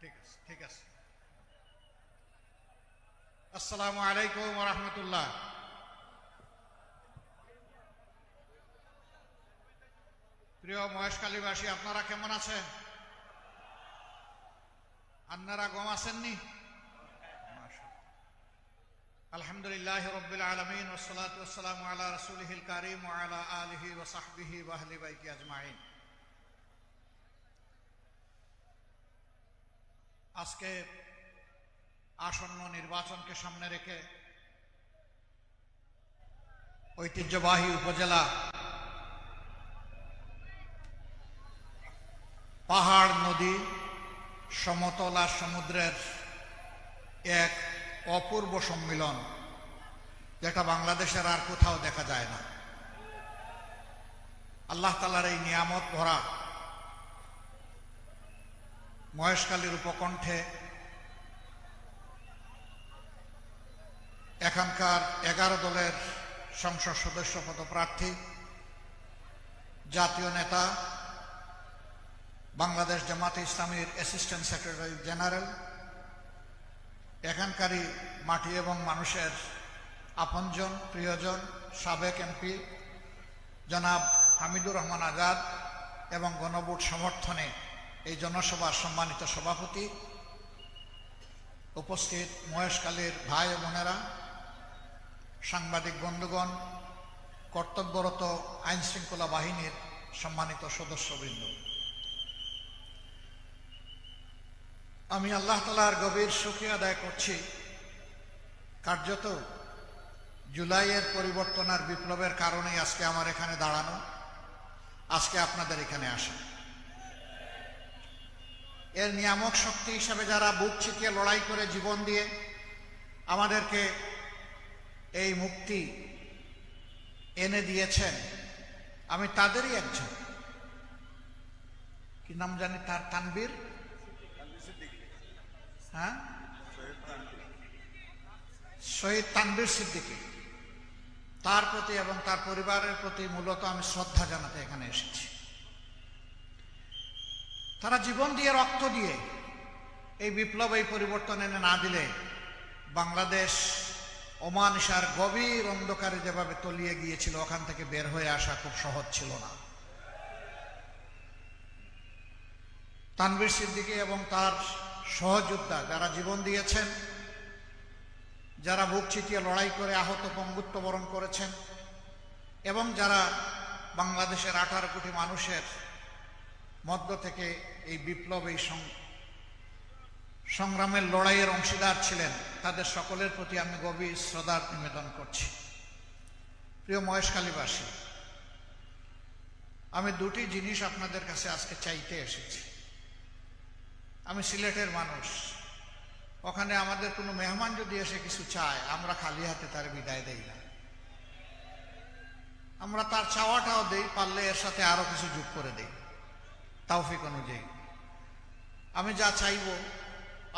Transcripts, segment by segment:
ঠিক আছে, ঠিক আছে। আসসালামু আলাইকুম ওয়া রাহমাতুল্লাহ। প্রিয় মহেশখালীবাসী, আপনারা কেমন আছেন? আপনারা গম আছেননি? আলহামদুলিল্লাহ রাব্বিল আলামিন ওয়াসসালাতু ওয়াসসালামু আলা রাসূলিহিল কারীম ওয়া আলা আলিহি ওয়া সাহবিহি ওয়া আহলি বাইতি আজমাইন। আজকে আসন্ন নির্বাচনকে সামনে রেখে ঐতিহ্যবাহী উপজেলা পাহাড়, নদী, সমতল আর সমুদ্রের এক অপূর্ব সম্মিলন, যেটা বাংলাদেশের আর কোথাও দেখা যায় না। আল্লাহ তাআলার এই নিয়ামত ভরা মহেশখালীর উপকণ্ঠে এখানকার 11 দলের সংসদ সদস্য পদপ্রার্থী, জাতীয় নেতা, বাংলাদেশ জামাতে ইসলামীর অ্যাসিস্ট্যান্ট সেক্রেটারি জেনারেল, এখানকারই মাটি এবং মানুষের আপনজন, প্রিয়জন, সাবেক এমপি জনাব হামিদুর রহমান আজাদ এবং গণভোট সমর্থনে এই জনসভার সম্মানিত সভাপতি, উপস্থিত মহেশখালীর ভাই ও বোনেরা, সাংবাদিক বন্ধুগণ, কর্তব্যরত আইনশৃঙ্খলা বাহিনীর সম্মানিত সদস্যবৃন্দ, আমি আল্লাহ তাআলার গভীর শুকরিয়া আদায় করছি। কার্যত জুলাইয়ের পরিবর্তন আর বিপ্লবের কারণেই আজকে আমার এখানে দাঁড়ানো, আজকে আপনাদের এখানে আসা। এর নিয়ামক শক্তি হিসাবে যারা বুক চিতিয়ে লড়াই করে জীবন দিয়ে আমাদেরকে এই মুক্তি এনে দিয়েছেন, আমি তাদেরই একজন। কি নাম জানি তার? তানবীর, হ্যাঁ, শহীদ তানবীর সিদ্দিকী, তার প্রতি এবং তার পরিবারের প্রতি মূলত আমি শ্রদ্ধা জানাতে এখানে এসেছি। তারা জীবন দিয়ে, রক্ত দিয়ে এই বিপ্লব, এই পরিবর্তন এনে না দিলে বাংলাদেশ অমানিসার গভীর অন্ধকারে যেভাবে তলিয়ে গিয়েছিল, ওখান থেকে বের হয়ে আসা খুব সহজ ছিল না। তানবীর সিদ্দিকী এবং তার সহযোদ্ধা যারা জীবন দিয়েছেন, যারা বুক চিতিয়ে লড়াই করে আহত পঙ্গুত্ব বরণ করেছেন, এবং যারা বাংলাদেশের 18 কোটি মানুষের মধ্য থেকে এই বিপ্লব, এই সংগ্রামের লড়াইয়ের অংশীদার ছিলেন, তাদের সকলের প্রতি আমি গভীর শ্রদ্ধা নিবেদন করছি। প্রিয় মহেশখালীবাসী, আমি দুটি জিনিস আপনাদের কাছে আজকে চাইতে এসেছি। আমি সিলেটের মানুষ, ওখানে আমাদের কোনো মেহমান যদি এসে কিছু চায়, আমরা খালি হাতে তার বিদায় দেই না, আমরা তার চাওয়াটাও দেই, পারলে এর সাথে আরো কিছু যোগ করে দেই তৌফিক অনুযায়ী। আমি যা চাইব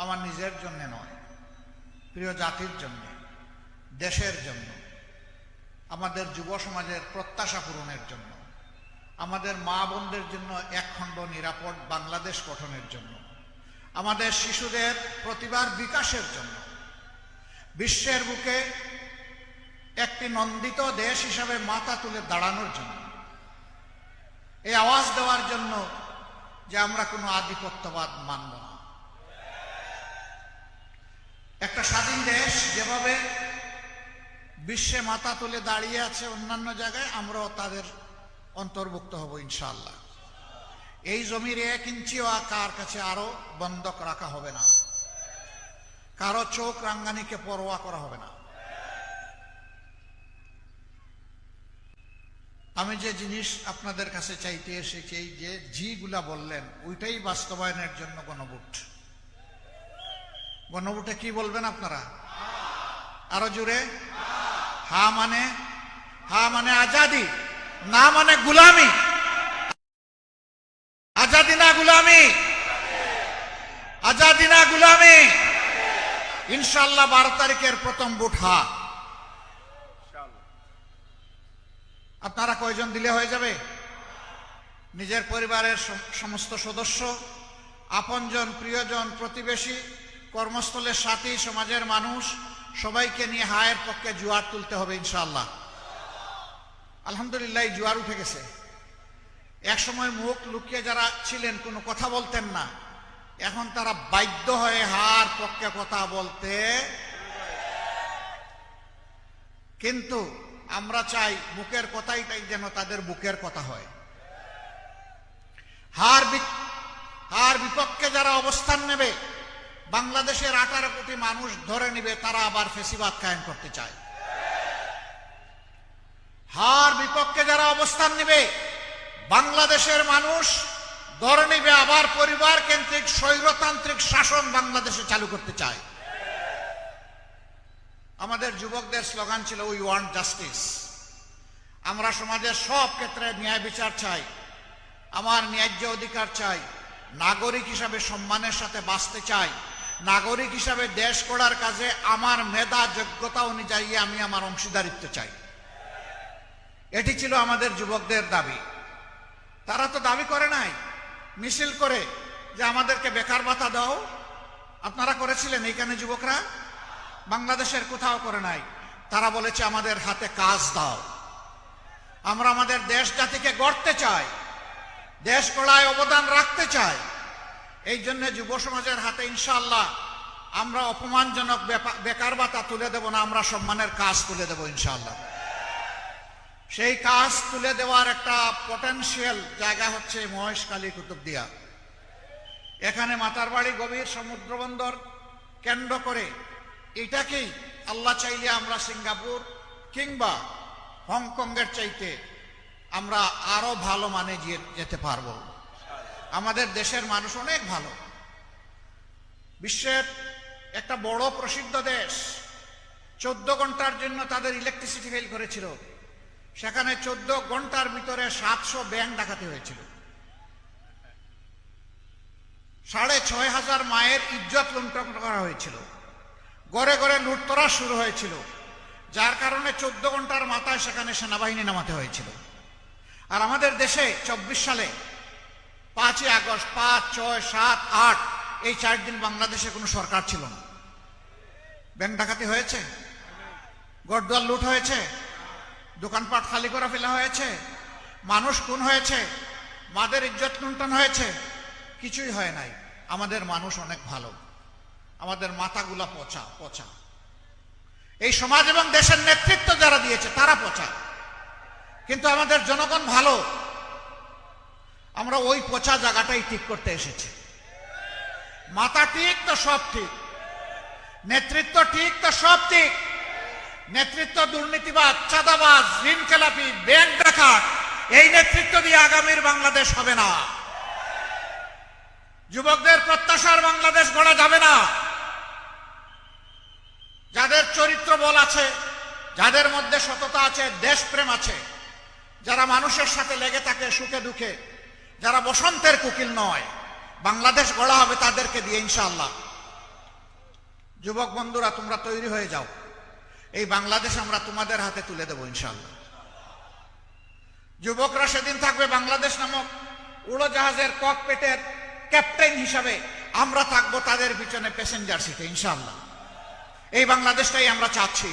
আমার নিজের জন্য নয়, প্রিয় জাতির জন্য, দেশের জন্য, আমাদের যুব সমাজের প্রত্যাশা পূরণের জন্য, আমাদের মা বোনদের জন্য একখণ্ড নিরাপদ বাংলাদেশ গঠনের জন্য, আমাদের শিশুদের প্রতিভার বিকাশের জন্য, বিশ্বের বুকে একটি নন্দিত দেশ হিসাবে মাথা তুলে দাঁড়ানোর জন্য, এই আওয়াজ দেওয়ার জন্য যে আমরা কোনো আধিপত্যবাদ মানব না। একটা স্বাধীন দেশ যেভাবে বিশ্বে মাথা তুলে দাঁড়িয়ে আছে অন্যান্য জায়গায়, আমরাও তাদের অন্তর্ভুক্ত হব ইনশাআল্লাহ। এই জমির 1 ইঞ্চিও কার কাছে আরো বন্ধক রাখা হবে না, কারো চোখ রাঙ্গানিকে পরোয়া করা হবে না। আমি যে জিনিস আপনাদের কাছে চাইতে এসেছি, এই যে জিগুলা বললেন, ওইটাই বাস্তবায়নের জন্য গণভোট। গণভোটে কি বলবেন আপনারা? আরো জোরে। হা মানে আজাদি, না মানে গুলামি। আজাদি না গুলামি, আজাদি না গুলামি। ইনশাআল্লাহ 12 তারিখের প্রথম ভোট হা। আপনারা কয়জন দিলে হয়ে যাবে? নিজের পরিবারের সমস্ত সদস্য, আপনজন, প্রিয়জন, প্রতিবেশী, কর্মস্থলের সাথী, সমাজের মানুষ সবাইকে নিয়ে হায়ের পক্ষে জোয়ার তুলতে হবে ইনশাআল্লাহ। আলহামদুলিল্লাহ জোয়ার উঠে গেছে। এক সময় মুখ লুকিয়ে যারা ছিলেন কোনো কথা বলতেন না, এখন তারা বাধ্য হয়ে হার পক্ষে কথা বলতে। কিন্তু আমরা চাই মুখের কথাই যেন তাদের বুকের কথা হয়। হার বিপক্ষে যারা অবস্থান নেবে, বাংলাদেশের 18 কোটি মানুষ ধরে নিবে তারা আবার ফেসিবাদ কায়েম করতে চায়। হার বিপক্ষে যারা অবস্থান নেবে, বাংলাদেশের মানুষ ধরে নিবে আবার পরিবার কেন্দ্রিক স্বৈরতান্ত্রিক শাসন বাংলাদেশে চালু করতে চায়। আমাদের যুবকদের স্লোগান ছিল উই ওয়ান্ট জাস্টিস। আমরা সমাজের সব ক্ষেত্রে ন্যায় বিচার চাই, আমার ন্যায্য অধিকার চাই, নাগরিক হিসাবে সম্মানের সাথে বাঁচতে চাই, নাগরিক হিসাবে দেশ গড়ার কাজে আমার মেধা যোগ্যতা অনুযায়ী আমি আমার অংশীদারিত্ব চাই। এটি ছিল আমাদের যুবকদের দাবি। তারা তো দাবি করে নাই মিছিল করে যে আমাদেরকে বেকার ভাতা দাও। আপনারা করেছিলেন এইখানে যুবকরা? বাংলাদেশের কোথাও করে নাই। তারা বলেছে আমাদের হাতে কাজ দাও, আমরা আমাদের দেশ জাতিকে গড়তে চাই, দেশ গড়ায় অবদান রাখতে চাই। এই জন্য যুব সমাজের হাতে ইনশাআল্লাহ আমরা অপমানজনক বেকার ভাতা তুলে দেব না, আমরা সম্মানের কাজ তুলে দেব ইনশাআল্লাহ। সেই কাজ তুলে দেওয়ার একটা পটেনশিয়াল জায়গা হচ্ছে মহেশখালী কুতুবদিয়া। এখানে মাতারবাড়ি গভীর সমুদ্র বন্দর কেন্দ্র করে এটাকেই আল্লাহ চাইলে আমরা সিঙ্গাপুর কিংবা হংকংয়ের চাইতে আমরা আরো ভালো মানে যেতে পারবো। আমাদের দেশের মানুষ অনেক ভালো, বিশ্বের একটা বড় প্রসিদ্ধ দেশ 14 ঘন্টার জন্য তাদের ইলেকট্রিসিটি ফেল করেছিল, সেখানে 14 ঘন্টার ভিতরে 700 ব্যাংক ডাকাতি হয়েছিল। 6500 মায়ের ইজ্জত লুণ্ঠন করা হয়েছিল, ঘরে ঘরে লুটতরাজ শুরু হয়েছিল, যার কারণে 14 ঘন্টার মাথায় সেখানে সেনাবাহিনী নামাতে হয়েছিল। আর আমাদের দেশে 24 সালে 5ই আগস্ট 5, 6, 7, 8 এই 4 দিন বাংলাদেশে কোনো সরকার ছিল না। ব্যাংক ডাকাতি হয়েছে, ঘরদুয়ার লুট হয়েছে, দোকানপাট খালি করে ফেলা হয়েছে, মানুষ খুন হয়েছে, মাদের ইজ্জত লুণ্ঠন হয়েছে, কিছুই হয় নাই। আমাদের মানুষ অনেক ভালো, আমাদের মাথাগুলা পচা পচা। এই সমাজ এবং দেশের নেতৃত্ব যারা দিয়েছে তারা পচা, কিন্তু আমাদের জনগণ ভালো। আমরা ওই পচা জায়গাটাই ঠিক করতে এসেছি। মাথা ঠিক তো সব ঠিক, নেতৃত্ব ঠিক তো সব ঠিক। নেতৃত্ব দুর্নীতিবাদ, চাঁদাবাজ, ঋণ খেলাপি, ব্যাংক ডাকাত, এই নেতৃত্ব দিয়ে আগামীর বাংলাদেশ হবে না। যুবকদের প্রত্যাশার বাংলাদেশ গড়া যাবে না। যাদের চরিত্র বল আছে, যাদের মধ্যে সততা আছে, দেশপ্রেম আছে, যারা মানুষের সাথে লেগে থাকে সুখে দুঃখে, যারা বসন্তের কোকিল নয়, বাংলাদেশ গড়া হবে তাদেরকে দিয়ে ইনশাআল্লাহ। যুবক বন্ধুরা, তোমরা তৈরি হয়ে যাও, এই বাংলাদেশ আমরা তোমাদের হাতে তুলে দেব ইনশাআল্লাহ। যুবকরা সেদিন থাকবে বাংলাদেশ নামক উড়োজাহাজের ককপিটের ক্যাপ্টেন হিসাবে, আমরা থাকবো তাদের পিছনে প্যাসেঞ্জার সিটে ইনশাআল্লাহ। এই বাংলাদেশটাই আমরা চাচ্ছি।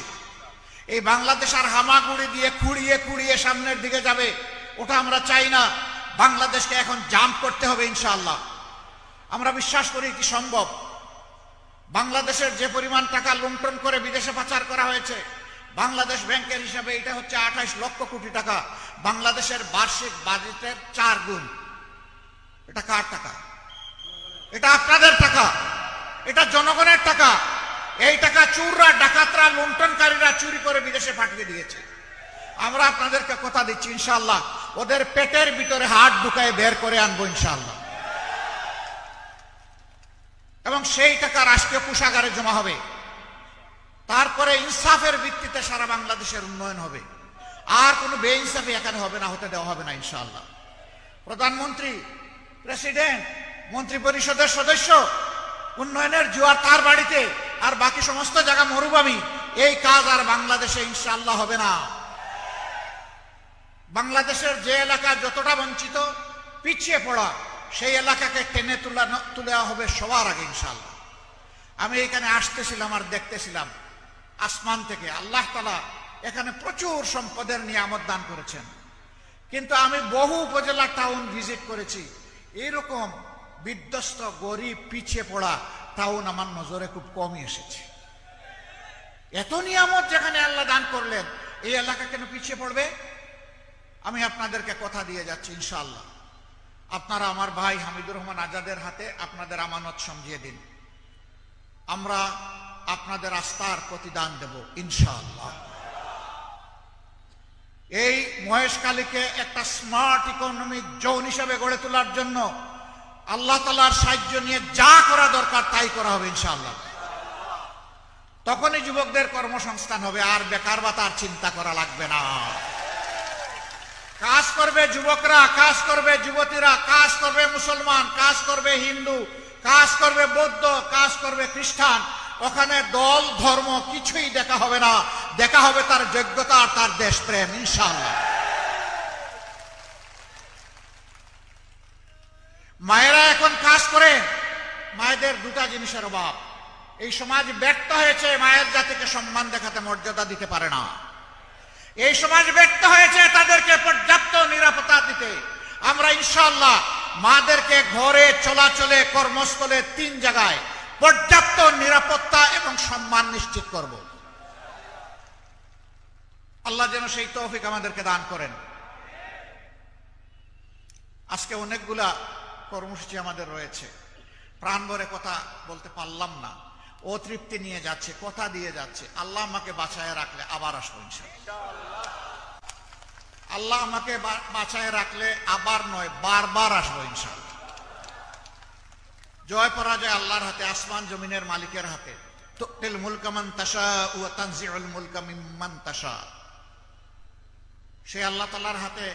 এই বাংলাদেশ আর হামাগুড়ি দিয়ে খুঁড়িয়ে খুঁড়িয়ে সামনের দিকে যাবে, ওটা আমরা চাই না। বাংলাদেশকে এখন জাম্প করতে হবে ইনশাআল্লাহ। আমরা বিশ্বাস করি কি সম্ভব। বাংলাদেশের যে পরিমাণ টাকা লুণ্ঠন করে বিদেশে পাচার করা হয়েছে, বাংলাদেশ ব্যাংকের হিসাবে এটা হচ্ছে 28 লক্ষ কোটি টাকা, বাংলাদেশের বার্ষিক বাজেটের 4 গুণ। এটা কার টাকা? এটা আপনাদের টাকা, এটা জনগণের টাকা। এই টাকা চোররা, ডাকাতরা, লুণ্ঠনকারীরা চুরি করে বিদেশে পাঠিয়ে দিয়েছে। আমরা আপনাদেরকে কথা দিচ্ছি ইনশাআল্লাহ ওদের পেটের ভিতরে হাত ঢুকায় বের করে আনবো ইনশাআল্লাহ, এবং সেই টাকা রাষ্ট্রীয় কোষাগারে জমা হবে। তারপরে ইনসাফের ভিত্তিতে সারা বাংলাদেশের উন্নয়ন হবে। আর কোনো বেইনসাফি এখানে হবে না, হতে দেওয়া হবে না ইনশাআল্লাহ। প্রধানমন্ত্রী, প্রেসিডেন্ট, মন্ত্রী পরিষদের সদস্য, উন্নয়নের জোয়ার তার বাড়িতে, আর বাকি সমস্ত জায়গা মরুভূমি। এই কাজ আর বাংলাদেশে ইনশাআল্লাহ হবে না। বাংলাদেশের যে এলাকা যতটা বঞ্চিত, পিছিয়ে পড়া, সেই এলাকাকে টেনে তোলা হবে সবার আগে ইনশাআল্লাহ। আমি এখানে আসতেছিলাম আর দেখতেছিলাম আসমান থেকে আল্লাহ তাআলা এখানে প্রচুর সম্পদের নিয়ামত দান করেছেন, কিন্তু আমি বহু উপজেলা টাউন ভিজিট করেছি, এরকম বিধ্বস্ত গরিব পিছিয়ে পড়া টাউন আমার নজরে খুব কমই এসেছে। এত নিয়ামত যেখানে আল্লাহ দান করলেন, এই এলাকা কেন পিছিয়ে পড়বে? আমি আপনাদেরকে কথা দিয়ে যাচ্ছি ইনশাআল্লাহ, আপনারা আমার ভাই হামিদুর রহমান আজাদের হাতে আপনাদের আমানত সমঝিয়ে দিন, আমরা আপনাদের আস্থার প্রতিদান দেব ইনশাআল্লাহ। এই মহেশখালীকে একটা স্মার্ট ইকোনমিক জোন হিসেবে গড়ে তোলার জন্য আল্লাহ তাআলার সাহায্য নিয়ে যা করা দরকার তাই করা হবে ইনশাআল্লাহ। তখনই যুবকদের কর্মসংস্থান হবে, আর বেকার ভাতার চিন্তা করা লাগবে না। কাজ করবে যুবকরা, কাজ করবে যুবতীরা, কাজ করবে মুসলমান, কাজ করবে হিন্দু, কাজ করবে বৌদ্ধ, কাজ করবে খ্রিস্টান। ওখানে দল ধর্ম কিছুই দেখা হবে না, দেখা হবে তার যোগ্যতা আর তার দেশপ্রেম ইনশাআল্লাহ। মায়েরা এখন কাজ করে, মায়েদের দুটা জিনিসের অভাব। এই সমাজ ব্যর্থ হয়েছে মায়ের জাতিকে সম্মান দেখাতে, মর্যাদা দিতে পারে না। এই সমাজ ব্যর্থ হয়েছে তাদেরকে পর্যাপ্ত নিরাপত্তা দিতে। আমরা ইনশাআল্লাহ মাদেরকে ঘরে, চলাচলে, কর্মস্থলে, 3 জায়গায় পর্যাপ্ত নিরাপত্তা এবং সম্মান নিশ্চিত করব। আল্লাহ যেন সেই তৌফিক আমাদেরকে দান করেন। আজকে অনেকগুলা কর্মসূচি আমাদের রয়েছে, প্রাণ ভরে কথা বলতে পারলাম না, অতৃপ্তি নিয়ে যাচ্ছে, কথা দিয়ে যাচ্ছে। আল্লাহ আমাকে বাঁচায় রাখলে আবার আসবো ইনশাআল্লাহ। আল্লাহ আমাকে বাঁচায় রাখলে আবার নয়, বারবার আসবো ইনশাআল্লাহ। জয় পরাজয় আল্লাহর হাতে, আসমান জমিনের মালিকের হাতে। তুতিল মুলকা মান তাশা ওয়া তানজিউল মুলকা মিম্মান তাশা। সেই আল্লাহ তাআলার হাতে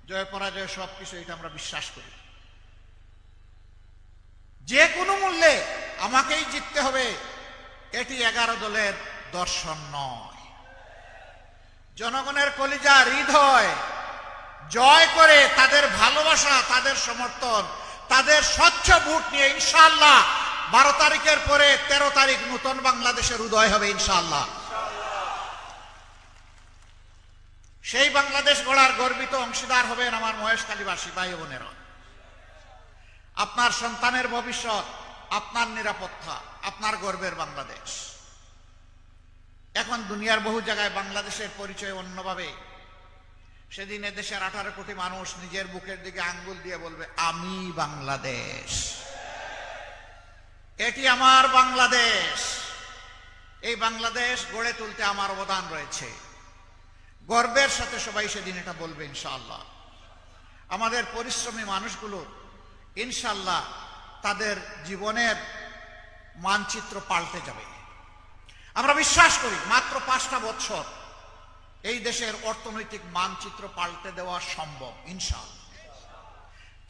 জয় পরাজয় সবকিছু, এটা আমরা বিশ্বাস করি। যে কোনো মূল্যে আমাকেই জিততে হবে, এটি 11 দলের দর্শন নয়। জনগণের কলিজা, হৃদয় জয় করে, তাদের ভালোবাসা, তাদের সমর্থন, তাদের স্বচ্ছ ভোট নিয়ে ইনশাআল্লাহ 12 তারিখের পরে 13 তারিখ নতুন বাংলাদেশের উদয় হবে ইনশাআল্লাহ। সেই বাংলাদেশ গড়ার গর্বিত অংশীদার হবেন আমার মহেশখালীবাসী ভাই বোনেরা। আপনার সন্তানের ভবিষ্যৎ, আপনার নিরাপত্তা, আপনার গর্বের বাংলাদেশ। এখন দুনিয়ার বহু জায়গায় বাংলাদেশের পরিচয় অন্যভাবে। সেদিন এদেশের 18 কোটি মানুষ নিজের বুকের দিকে আঙ্গুল দিয়ে বলবে, আমি বাংলাদেশ, এটি আমার বাংলাদেশ। এই বাংলাদেশ গড়ে তুলতে আমার অবদান রয়েছে। গর্বের সাথে সবাই সেদিন এটা বলবে ইনশাআল্লাহ। আমাদের পরিশ্রমী মানুষগুলো ইনশাআল্লাহ তাদের জীবনের মানচিত্র পাল্টে যাবে। আমরা বিশ্বাস করি মাত্র 5টা বছর এই দেশের অর্থনৈতিক মানচিত্র পাল্টে দেওয়া সম্ভব ইনশাআল্লাহ।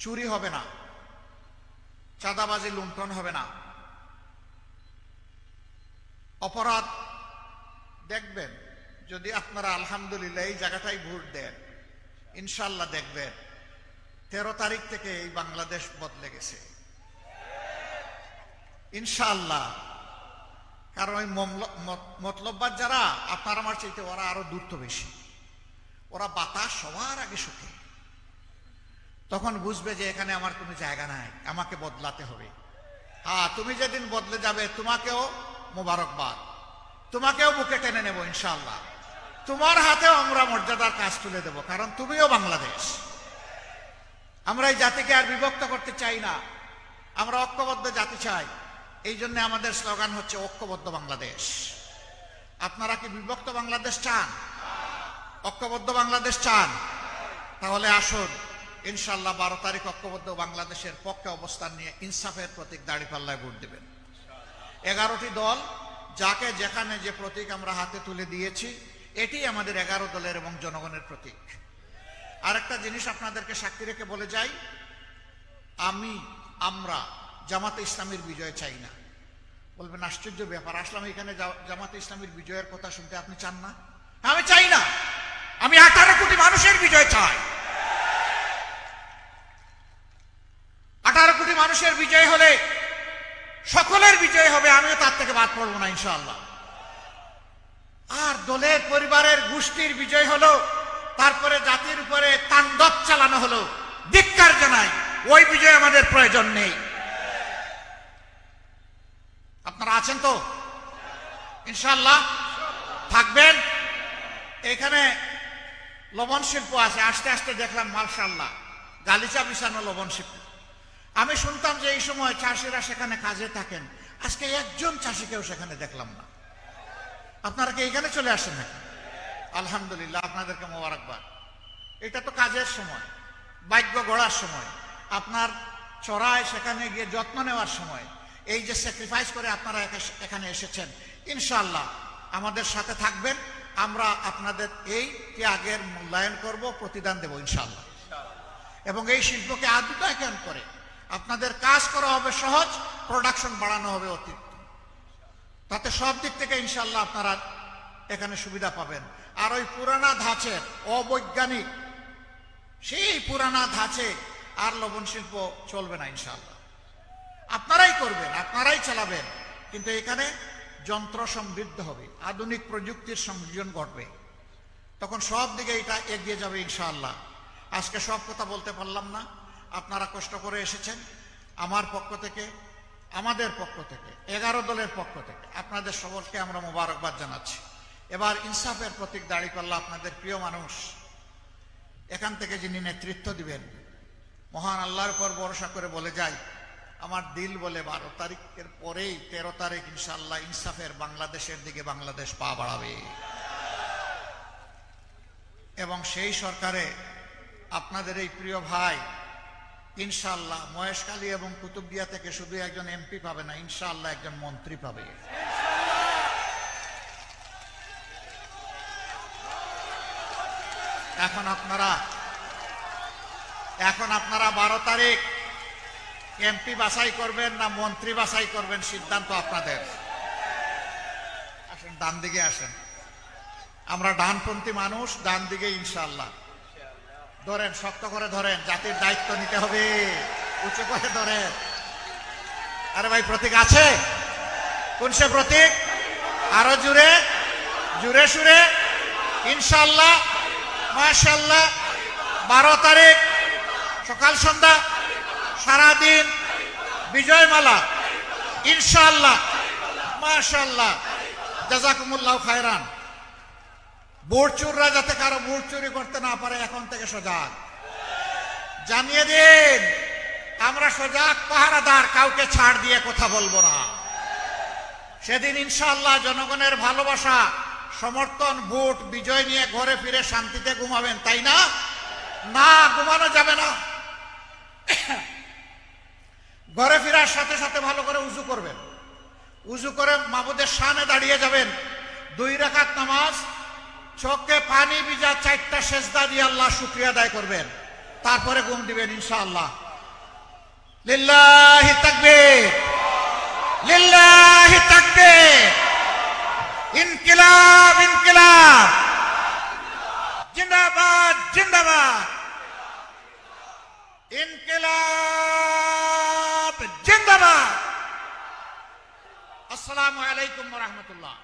চুরি হবে না, চাঁদাবাজি লুণ্ঠন হবে না, অপরাধ দেখবেন। যদি আপনারা আলহামদুলিল্লাহ এই জায়গাটাই ভোট দেন, ইনশাআল্লাহ দেখবেন 13 তারিখ থেকে এই বাংলাদেশ বদলে গেছে ইনশাআল্লাহ। কারণ ওই মতলববাদ যারা আপনার আমার চাইতে, ওরা আরো দূরত্ব বেশি। ওরা বাতাস সবার আগে শুকে, তখন বুঝবে যে এখানে আমার কোনো জায়গা নাই, আমাকে বদলাতে হবে। হ্যাঁ, তুমি যেদিন বদলে যাবে তোমাকেও মোবারকবাদ, তোমাকেও বুকে টেনে নেব ইনশাআল্লাহ। তোমার হাতেও আমরা মর্যাদার কাজ তুলে দেব, কারণ তুমিও বাংলাদেশ। আমরা এই জাতিকে আর বিভক্ত করতে চাই না, আমরা ঐক্যবদ্ধ জাতি চাই। এই জন্য আমাদের স্লোগান হচ্ছে ঐক্যবদ্ধ বাংলাদেশ। আপনারা কি বিভক্ত বাংলাদেশ চান? ঐক্যবদ্ধ বাংলাদেশ চান? তাহলে আসুন ইনশাআল্লাহ 12 তারিখ ঐক্যবদ্ধ বাংলাদেশের পক্ষে অবস্থান নিয়ে ইনসাফের প্রতীক দাঁড়িপাল্লায় ভোট দেবেন। 11টি দল, যাকে যেখানে যে প্রতীক আমরা হাতে তুলে দিয়েছি, এটি আমাদের 11 দলের এবং জনগণের প্রতীক। আরেকটা জিনিস আপনাদেরকে সাক্ষী রেখে বলে যাই, আমরা জামাতে ইসলামীর বিজয় চাই না। বলবেন আশ্চর্য ব্যাপার, আসলাম এখানে জামাতে ইসলামীর বিজয়ের কথা শুনতে, আপনি চান না? আমি চাই না, আমি 18 কোটি মানুষের বিজয় চাই। মানুষের বিজয় হলে সকলের বিজয় হবে, আমিও তার থেকে বাদ পড়বো না ইনশাআল্লাহ। আর দলের, পরিবারের, গোষ্ঠীর বিজয় হলো, তারপরে জাতির উপরে তাণ্ডব চালানো হলো, ধিক্কার জানাই, ওই বিজয় আমাদের প্রয়োজন নেই। আপনারা আছেন তো ইনশাআল্লাহ? থাকবেন? এখানে লবণ শিল্প আছে, আস্তে আস্তে দেখলাম মাশাআল্লাহ গালিচা বিছানো লবণ শিল্প। আমি শুনতাম যে এই সময় চাষিরা সেখানে কাজে থাকেন, আজকে একজন চাষিকেও সেখানে দেখলাম না। আপনারা কি এখানে চলে আসেন নাকি? আলহামদুলিল্লাহ, আপনাদেরকে মোবারকবাদ। এটা তো কাজের সময়, ভাগ্য গড়ার সময়, আপনার চড়ায় সেখানে গিয়ে যত্ন নেওয়ার সময়। এই যে স্যাক্রিফাইস করে আপনারা এখানে এসেছেন, ইনশাআল্লাহ আমাদের সাথে থাকবেন, আমরা আপনাদের এই ত্যাগের মূল্যায়ন করব, প্রতিদান দেব ইনশাআল্লাহ। এবং এই শিল্পকে আধুনিকায়ন করে আপনাদের কাজ করা হবে সহজ, প্রোডাকশন বাড়ানো হবে অতিরিক্ত, তাতে সব দিক থেকে ইনশাআল্লাহ আপনারা এখানে সুবিধা পাবেন। আর ওই পুরানা ধাঁচের অবৈজ্ঞানিক সেই পুরানা ধাঁচে আর লবণ শিল্প চলবে না ইনশাআল্লাহ। আপনারাই করবেন, আপনারাই চালাবেন, কিন্তু এখানে যন্ত্র সমৃদ্ধ হবে, আধুনিক প্রযুক্তির সংযোজন ঘটবে, তখন সব দিকে এটা এগিয়ে যাবে ইনশাআল্লাহ। আজকে সব কথা বলতে পারলাম না, আপনারা কষ্ট করে এসেছেন। আমার পক্ষ থেকে, আমাদের পক্ষ থেকে, 11 দলের পক্ষ থেকে আপনাদের সকলকে আমরা মোবারকবাদ জানাচ্ছি। এবার ইনসাফের প্রতীক দাঁড়িপাল্লা, আপনাদের প্রিয় মানুষ, এখান থেকে যিনি নেতৃত্ব দিবেন, মহান আল্লাহর উপর ভরসা করে বলে যাই, আমার দিল বলে 12 তারিখের পরেই 13 তারিখ ইনশাআল্লাহ ইনসাফের বাংলাদেশের দিকে বাংলাদেশ পা বাড়াবে। এবং সেই সরকারে আপনাদের এই প্রিয় ভাই ইনশাআল্লাহ মহেশখালী এবং কুতুবদিয়া থেকে শুধু একজন এমপি পাবে না, ইনশাআল্লাহ একজন মন্ত্রী পাবে। এখন আপনারা 12 তারিখ এমপি বাছাই করবেন না মন্ত্রী বাছাই করবেন, সিদ্ধান্ত আপনাদের। আসেন, ডান দিকে আসেন, আমরা ডানপন্থী মানুষ, ডান দিকে ইনশাআল্লাহ। ধরেন, শক্ত করে ধরেন, জাতির দায়িত্ব নিতে হবে, উঁচু করে ধরেন। আরে ভাই, প্রতীক আছে? কোন সে প্রতীক? আরো জুড়ে, জুড়ে সুরে ইনশাআল্লাহ, মাশাআল্লাহ। 12 তারিখ সকাল সন্ধ্যা সারাদিন বিজয়মালা ইনশাআল্লাহ, মাশাআল্লাহ, জাযাকুমুল্লাহ খায়রান। ভোট চোররা যাতে কারো ভোট চুরি করতে না পারে, এখন থেকে সজাগ। জানিয়ে দিন, আমরা সজাগ পাহারাদার, কাউকে ছাড় দিয়ে কথা বলবো না। সেদিন ইনশাআল্লাহ জনগণের ভালোবাসা, সমর্থন, ভোট, বিজয় নিয়ে ঘরে ফিরে শান্তিতে ঘুমাবেন, তাই না? না, ঘুমানো যাবে না। ঘরে ফেরার সাথে সাথে ভালো করে উজু করবেন, উজু করে মাবুদের সামনে দাঁড়িয়ে যাবেন, 2 রাকাত নামাজ, চোখে পানি ভিজা 4টা সেজদা দিয়ে আল্লাহ শুকরিয়া আদায় করবেন, তারপরে ঘুম দিবেন ইনশাআল্লাহ। লিল্লাহি তাকবীর, লিল্লাহি তাকবীর, ইনকিলাব, ইনকিলাব, জিন্দাবাদ, জিন্দাবাদ, ইনকিলাব জিন্দাবাদ। আসসালামু আলাইকুম ওয়া রাহমাতুল্লাহ।